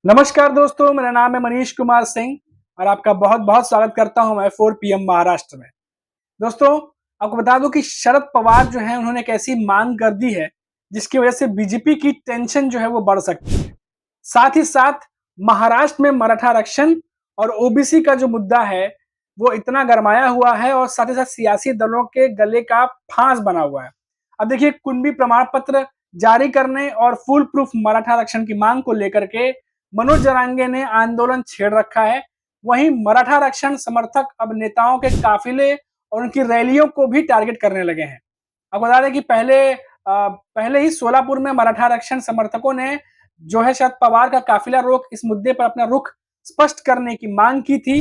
नमस्कार दोस्तों, मेरा नाम है मनीष कुमार सिंह और आपका बहुत-बहुत स्वागत करता हूं मैं 4 पीएम महाराष्ट्र में। दोस्तों, आपको बता दूं कि शरद पवार जो हैं उन्होंने एक ऐसी मांग कर दी है, जिसकी वजह से बीजेपी की टेंशन जो है वो बढ़ सकती है। साथ ही साथ महाराष्ट्र में मराठा आरक्षण और ओबीसी का जो मुद्दा है, वो इतना गरमाया हुआ है और साथ ही साथ सियासी दलों के गले का फांस बना हुआ है। अब देखिए, कुणबी प्रमाण पत्र जारी करने और फुल प्रूफ मराठा आरक्षण की मांग को लेकर के मनोज जरांगे ने आंदोलन छेड़ रखा है। वहीं मराठा आरक्षण समर्थक अब नेताओं के काफिले और उनकी रैलियों को भी टारगेट करने लगे हैं। आपको बता दें कि पहले ही सोलापुर में मराठा आरक्षण समर्थकों ने जो है शरद पवार का काफिला रोक इस मुद्दे पर अपना रुख स्पष्ट करने की मांग की थी।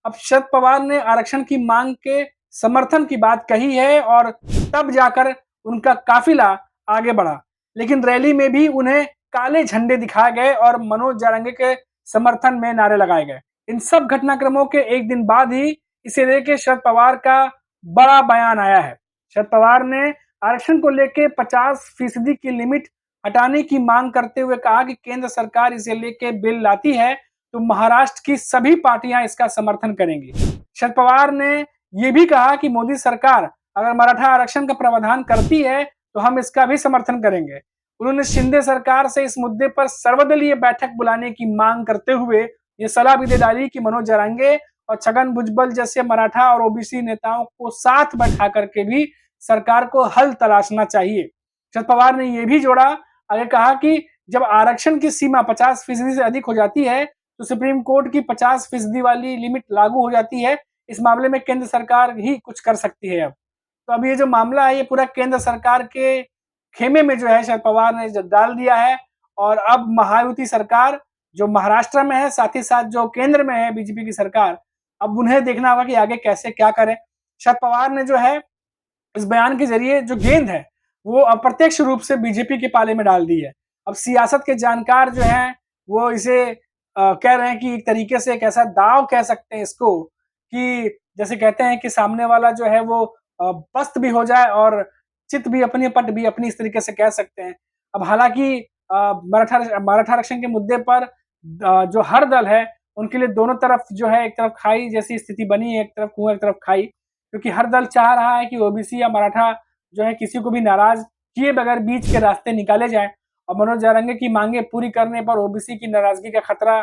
अब शरद पवार ने आरक्षण की मांग के समर्थन की बात कही है और तब जाकर उनका काफिला आगे बढ़ा। लेकिन रैली में भी उन्हें काले झंडे दिखाए गए और मनोज जारंगे के समर्थन में नारे लगाए गए। इन सब घटनाक्रमों के एक दिन बाद ही इसे लेके शरद पवार का बड़ा बयान आया है। शरद पवार ने आरक्षण को लेके 50% की लिमिट हटाने की मांग करते हुए कहा कि केंद्र सरकार इसे लेके बिल लाती है तो महाराष्ट्र की सभी पार्टियां इसका समर्थन करेंगी। शरद पवार ने यह भी कहा कि मोदी सरकार अगर मराठा आरक्षण का प्रावधान करती है तो हम इसका भी समर्थन करेंगे। उन्होंने शिंदे सरकार से इस मुद्दे पर सर्वदलीय बैठक बुलाने की मांग करते हुए ये सलाह भी दे डाली कि मनोज जरांगे और छगन भुजबल जैसे मराठा और ओबीसी नेताओं को साथ बैठा करके भी सरकार को हल तलाशना चाहिए। शरद पवार ने यह भी जोड़ा, आगे कहा कि जब आरक्षण की सीमा 50% से अधिक हो जाती है तो सुप्रीम कोर्ट की 50% वाली लिमिट लागू हो जाती है। इस मामले में केंद्र सरकार ही कुछ कर सकती है अब। तो अब ये जो मामला है ये पूरा केंद्र सरकार के खेमे में जो है शरद पवार ने डाल दिया है और अब महायुति सरकार जो महाराष्ट्र में है, साथ ही साथ जो केंद्र में है बीजेपी की सरकार, अब उन्हें देखना होगा कि आगे कैसे क्या करें। शरद पवार ने जो है इस बयान के जरिए जो गेंद है वो अप्रत्यक्ष रूप से बीजेपी के पाले में डाल दी है। अब सियासत के जानकार जो हैं वो इसे कह रहे हैं कि एक तरीके से एक ऐसा दाव कह सकते हैं इसको कि जैसे कहते हैं कि सामने वाला जो है वो पस्त भी हो जाए और चित भी अपनी पट भी अपनी, इस तरीके से कह सकते हैं। अब हालांकि मराठा आरक्षण के मुद्दे पर जो हर दल है उनके लिए दोनों तरफ जो है एक तरफ खाई जैसी स्थिति बनी है, एक तरफ कुआं एक तरफ खाई, क्योंकि हर दल चाह रहा है कि ओबीसी या मराठा जो है किसी को भी नाराज किए बगैर बीच के रास्ते निकाले जाए और मनोज जारंगे की मांगे पूरी करने पर ओबीसी की नाराजगी का खतरा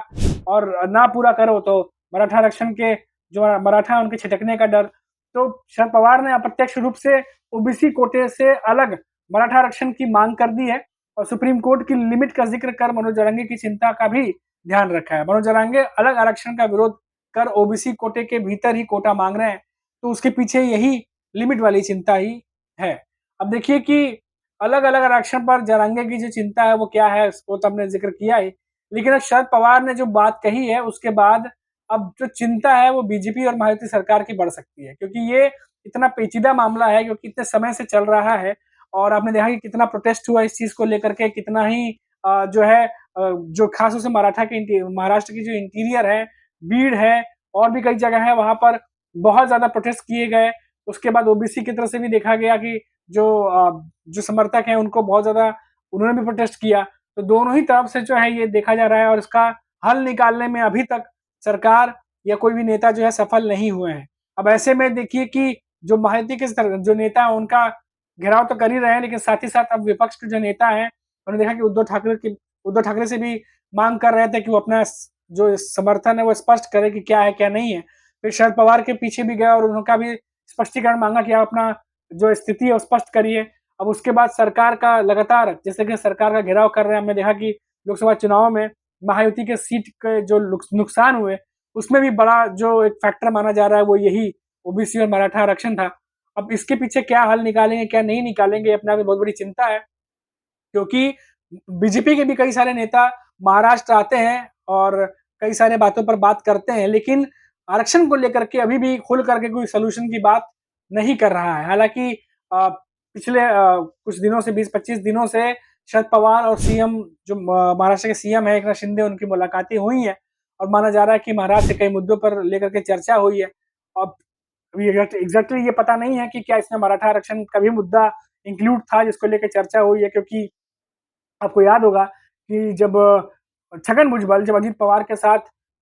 और ना पूरा करो तो मराठा आरक्षण के जो मराठा उनके छिटकने का डर। तो शरद पवार ने अप्रत्यक्ष रूप से ओबीसी कोटे से अलग मराठा आरक्षण की मांग कर दी है और सुप्रीम कोर्ट की लिमिट का जिक्र कर मनोज जारंगे की चिंता का भी ध्यान रखा है। मनोज जारंगे अलग आरक्षण का विरोध कर ओबीसी कोटे के भीतर ही कोटा मांग रहे हैं, तो उसके पीछे यही लिमिट वाली चिंता ही है। अब देखिए कि अलग-अलग आरक्षण पर जारंगे की जो चिंता है वो क्या है, उसको तो हमने जिक्र किया ही। लेकिन अब शरद पवार ने जो बात कही है उसके बाद अब जो चिंता है वो बीजेपी और महायुति सरकार की बढ़ सकती है, क्योंकि ये इतना पेचीदा मामला है क्योंकि इतने समय से चल रहा है और आपने देखा कि कितना प्रोटेस्ट हुआ इस चीज को लेकर के, कितना ही जो है जो खास तौर से महाराष्ट्र की जो इंटीरियर है, बीड़ है और भी कई जगह है वहां पर बहुत ज्यादा प्रोटेस्ट किए गए। उसके बाद ओबीसी की तरफ से भी देखा गया कि जो समर्थक हैं उनको बहुत ज्यादा उन्होंने भी प्रोटेस्ट किया। तो दोनों ही तरफ से जो है ये देखा जा रहा है और इसका हल निकालने में अभी तक सरकार या कोई भी नेता जो है सफल नहीं हुए हैं। अब ऐसे में देखिए कि जो महायुति के जो नेता है उनका घेराव तो कर ही रहे हैं, लेकिन साथ ही साथ अब विपक्ष के जो नेता हैं उन्होंने देखा कि उद्धव ठाकरे से भी मांग कर रहे थे कि वो अपना जो समर्थन है वो स्पष्ट करे कि क्या है क्या नहीं है। फिर शरद पवार के पीछे भी गया और उनका भी स्पष्टीकरण मांगा कि आप अपना जो स्थिति है वो स्पष्ट करिए। अब उसके बाद सरकार का लगातार जैसे कि सरकार का घेराव कर रहे हैं। हमने देखा कि लोकसभा चुनाव में महायुति के सीट के जो नुकसान हुए उसमें भी बड़ा जो एक फैक्टर माना जा रहा है वो यही ओबीसी और मराठा आरक्षण था। अब इसके पीछे क्या हल निकालेंगे क्या नहीं निकालेंगे अपने आप में बहुत बड़ी चिंता है, क्योंकि बीजेपी के भी कई सारे नेता महाराष्ट्र आते हैं और कई सारे बातों पर बात करते हैं, लेकिन आरक्षण को लेकर के अभी भी खुल करके कोई सोल्यूशन की बात नहीं कर रहा है। हालांकि पिछले कुछ दिनों से 20-25 दिनों से शरद पवार और सीएम जो महाराष्ट्र के सीएम है एकनाथ शिंदे उनकी मुलाकातें हुई हैं और माना जा रहा है कि महाराष्ट्र के कई मुद्दों पर लेकर के चर्चा हुई है। अब एग्जैक्टली ये पता नहीं है कि क्या इसमें मराठा आरक्षण का भी मुद्दा इंक्लूड था जिसको लेकर चर्चा हुई है, क्योंकि आपको याद होगा कि जब छगन भुजबल जब अजित पवार के साथ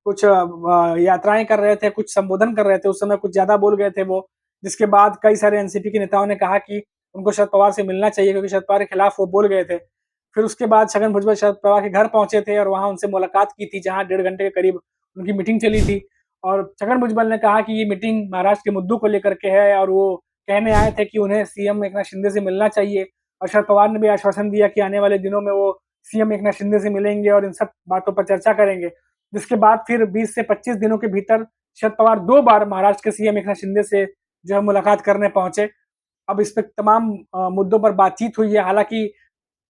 कुछ यात्राएं कर रहे थे, कुछ संबोधन कर रहे थे, उस समय कुछ ज्यादा बोल गए थे वो, जिसके बाद कई सारे एनसीपी के नेताओं ने कहा कि उनको शरद पवार से मिलना चाहिए क्योंकि शरद पवार के खिलाफ वो बोल गए थे। फिर उसके बाद छगन भुजबल शरद पवार के घर पहुंचे थे और वहां उनसे मुलाकात की थी, जहां 1.5 घंटे के करीब उनकी मीटिंग चली थी। और छगन भुजबल ने कहा कि ये मीटिंग महाराष्ट्र के मुद्दों को लेकर के है और वो कहने आए थे कि उन्हें सीएम एकनाथ शिंदे से मिलना चाहिए। और शरद पवार ने भी आश्वासन दिया कि आने वाले दिनों में वो सीएम एकनाथ शिंदे से मिलेंगे और इन सब बातों पर चर्चा करेंगे। जिसके बाद फिर 20 से 25 दिनों के भीतर शरद पवार 2 बार महाराष्ट्र के सीएम एकनाथ शिंदे से जो है मुलाकात करने पहुंचे। अब इस पे तमाम मुद्दों पर बातचीत हुई है। हालांकि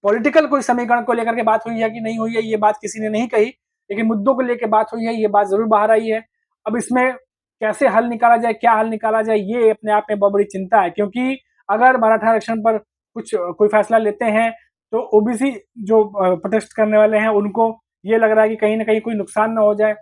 पॉलिटिकल कोई समीकरण को लेकर के बात हुई है कि नहीं हुई है, ये बात किसी ने नहीं कही, लेकिन मुद्दों को लेकर बात हुई है, ये बात जरूर बाहर आई है। अब इसमें कैसे हल निकाला जाए, क्या हल निकाला जाए, ये अपने आप में बहुत बड़ी चिंता है, क्योंकि अगर मराठा आरक्षण पर कुछ कोई फैसला लेते हैं तो ओबीसी जो प्रोटेस्ट करने वाले हैं उनको ये लग रहा है कि कहीं ना कहीं कोई नुकसान ना हो जाए।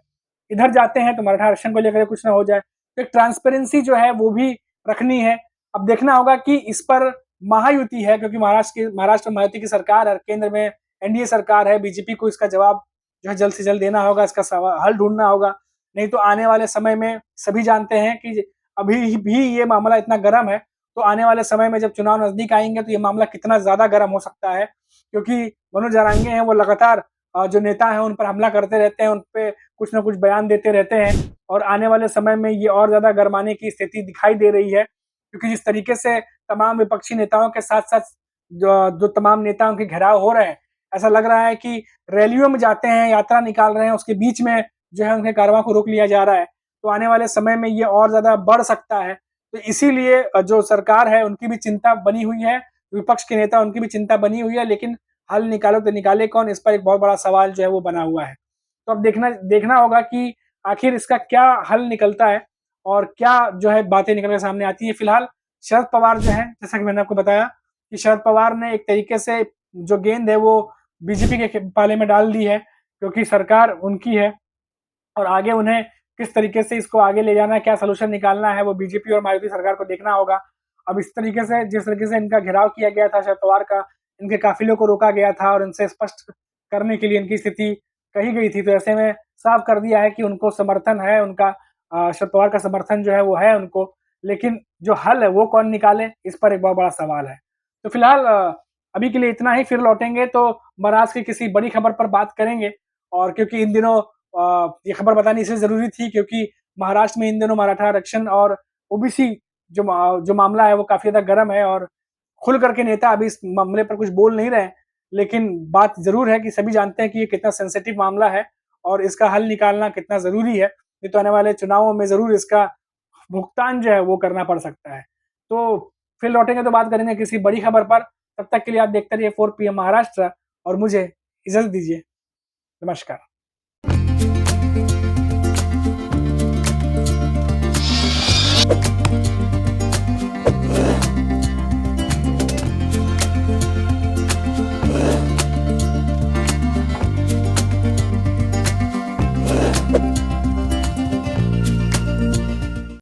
इधर जाते हैं तो मराठा आरक्षण को लेकर कुछ ना हो जाए। तो एक ट्रांसपेरेंसी जो है वो भी रखनी है। अब देखना होगा कि इस पर महायुति है, क्योंकि महाराष्ट्र महायुति की सरकार है, केंद्र में एनडीए सरकार है। बीजेपी को इसका जवाब जो है जल्द से जल्द देना होगा, इसका हल ढूंढना होगा। नहीं तो आने वाले समय में सभी जानते हैं कि अभी भी ये मामला इतना गर्म है, तो आने वाले समय में जब चुनाव नजदीक आएंगे तो ये मामला कितना ज्यादा गर्म हो सकता है। क्योंकि मनोज जारंगे हैं वो लगातार जो नेता हैं उन पर हमला करते रहते हैं, उन पे कुछ ना कुछ बयान देते रहते हैं और आने वाले समय में ये और ज्यादा गरमाने की स्थिति दिखाई दे रही है। क्योंकि जिस तरीके से तमाम विपक्षी नेताओं के साथ साथ जो तमाम नेताओं के घेराव हो रहे हैं, ऐसा लग रहा है कि रैलियों में जाते हैं, यात्रा निकाल रहे हैं, उसके बीच में जो है उनके कारवां को रोक लिया जा रहा है। तो आने वाले समय में ये और ज्यादा बढ़ सकता है। तो इसीलिए जो सरकार है उनकी भी चिंता बनी हुई है, विपक्ष के नेता उनकी भी चिंता बनी हुई है, लेकिन हल निकालो तो निकाले कौन, इस पर एक बहुत बड़ा सवाल जो है वो बना हुआ है। तो अब देखना देखना होगा कि आखिर इसका क्या हल निकलता है और क्या जो है बातें निकल के सामने आती है। फिलहाल शरद पवार जो है, जैसा कि मैंने आपको बताया कि शरद पवार ने एक तरीके से जो गेंद है वो बीजेपी के पाले में डाल दी है, क्योंकि सरकार उनकी है और आगे उन्हें किस तरीके से इसको आगे ले जाना है, क्या सोल्यूशन निकालना है, वो बीजेपी और मायावती सरकार को देखना होगा। अब इस तरीके से जिस तरीके से इनका घेराव किया गया था शरद पवार का, इनके काफिलों को रोका गया था और इनसे स्पष्ट करने के लिए इनकी स्थिति कही गई थी, तो ऐसे में साफ कर दिया है कि उनको समर्थन है, उनका शरद पवार का समर्थन जो है वो है उनको। लेकिन जो हल है वो कौन निकाले, इस पर एक बहुत बड़ा सवाल है। तो फिलहाल अभी के लिए इतना ही, फिर लौटेंगे तो महाराष्ट्र की किसी बड़ी खबर पर बात करेंगे। और क्योंकि इन दिनों ये खबर बतानी इसलिए जरूरी थी क्योंकि महाराष्ट्र में इन दिनों मराठा आरक्षण और ओबीसी जो मामला है वो काफी ज्यादा गर्म है और खुल करके नेता अभी इस मामले पर कुछ बोल नहीं रहे हैं। लेकिन बात जरूर है कि सभी जानते हैं कि ये कितना सेंसिटिव मामला है और इसका हल निकालना कितना जरूरी है। नहीं तो आने वाले चुनावों में जरूर इसका भुगतान जो है वो करना पड़ सकता है। तो फिर लौटेंगे तो बात करेंगे किसी बड़ी खबर पर। तब तक के लिए आप देखते रहिए 4 PM महाराष्ट्र और मुझे इजाजत दीजिए। नमस्कार।